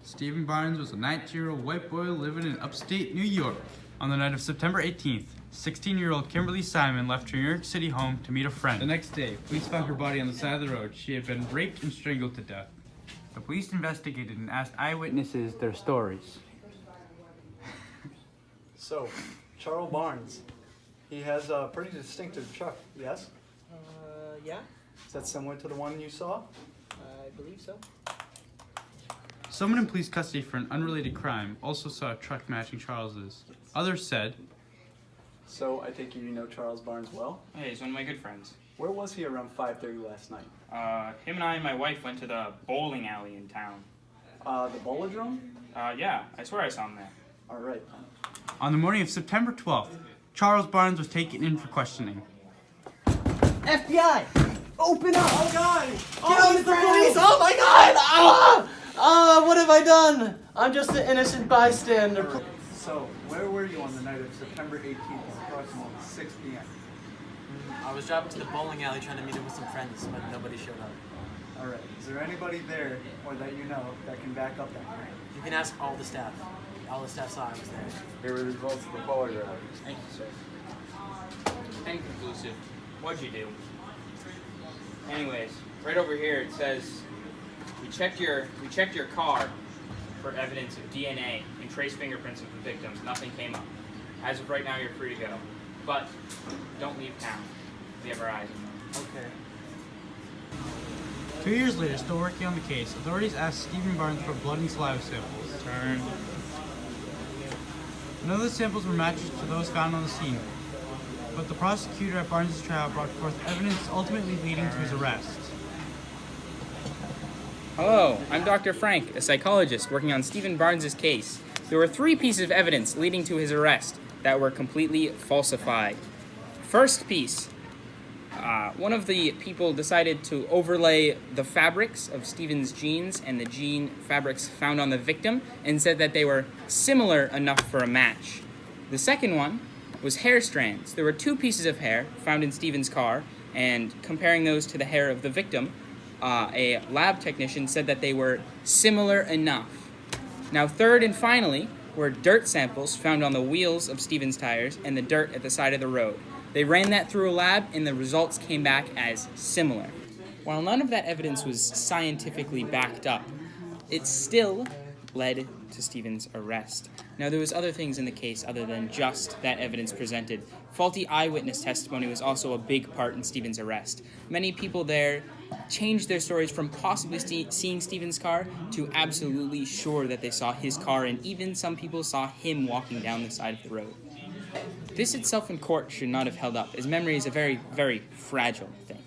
Stephen Barnes was a 19-year-old white boy living in upstate New York. On the night of September 18th, 16-year-old Kimberly Simon left her New York City home to meet a friend. The next day, police found her body on the side of the road. She had been raped and strangled to death. The police investigated and asked eyewitnesses their stories. So, Charles Barnes, he has a pretty distinctive truck, yes? Yeah, Is that similar to the one you saw? I believe so. Someone in police custody for an unrelated crime also saw a truck matching Charles's. Others said, So, I take it you know Charles Barnes well? Hey, he's one of my good friends. Where was he around 5:30 last night? Him and I and my wife went to the bowling alley in town. The Bolodrome? Yeah, I swear I saw him there. Alright. on the morning of September 12th, Charles Barnes was taken in for questioning. FBI! Open up! Oh god! Oh, it's the police! Oh my god! What have I done? I'm just an innocent bystander. Alright. So, where were you on the night of September 18th, approximately 6 p.m.? I was driving to the bowling alley trying to meet up with some friends, but nobody showed up. Alright. Is there anybody there, or that you know, that can back up that claim? You can ask all the staff. All the staff saw I was there. Here are the results of the polygraph. Thank you, sir. Inconclusive. What'd you do? Anyways, right over here it says we checked your car for evidence of DNA and trace fingerprints of the victims. Nothing came up. As of right now, you're free to go, but don't leave town. We have our eyes on you. Okay. 2 years later, still working on the case, authorities asked Stephen Barnes for blood and saliva samples. None of the samples were matches to those found on the scene, but the prosecutor at Barnes' trial brought forth evidence ultimately leading to his arrest. Hello, I'm Dr. Frank, a psychologist working on Stephen Barnes' case. There were 3 pieces of evidence leading to his arrest that were completely falsified. First piece, one of the people decided to overlay the fabrics of Stephen's jeans and the jean fabrics found on the victim and said that they were similar enough for a match. The second one was hair strands. There were 2 pieces of hair found in Stephen's car, and comparing those to the hair of the victim, a lab technician said that they were similar enough. Now, third and finally were dirt samples found on the wheels of Stephen's tires and the dirt at the side of the road. They ran that through a lab, and the results came back as similar. While none of that evidence was scientifically backed up, it still led to Stephen's arrest. Now, there was other things in the case other than just that evidence presented. Faulty eyewitness testimony was also a big part in Stephen's arrest. Many people there changed their stories from possibly seeing Stephen's car to absolutely sure that they saw his car, and even some people saw him walking down the side of the road. This itself in court should not have held up, as memory is a very, very fragile thing.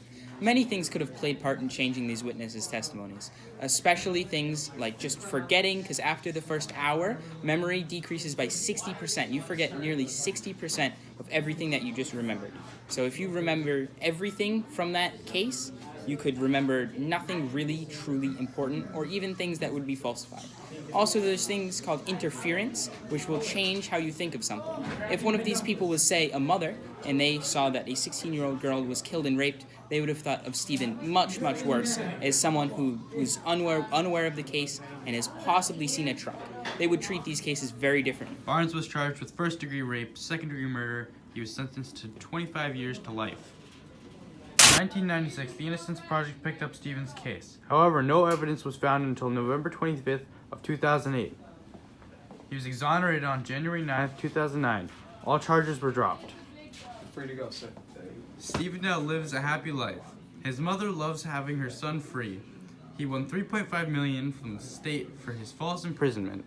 Many things could have played part in changing these witnesses' testimonies, especially things like just forgetting, because after the first hour, memory decreases by 60%. You forget nearly 60% of everything that you just remembered. So if you remember everything from that case, you could remember nothing really, truly important, or even things that would be falsified. Also, there's things called interference, which will change how you think of something. If one of these people was, say, a mother, and they saw that a 16-year-old girl was killed and raped, they would have thought of Stephen much, much worse as someone who was unaware of the case and has possibly seen a truck. They would treat these cases very differently. Barnes was charged with first-degree rape, second-degree murder. He was sentenced to 25 years to life. In 1996, the Innocence Project picked up Stephen's case. However, no evidence was found until November 25th of 2008. He was exonerated on January 9th, 2009. All charges were dropped. Free to go, sir. Stephen now lives a happy life. His mother loves having her son free. He won $3.5 million from the state for his false imprisonment.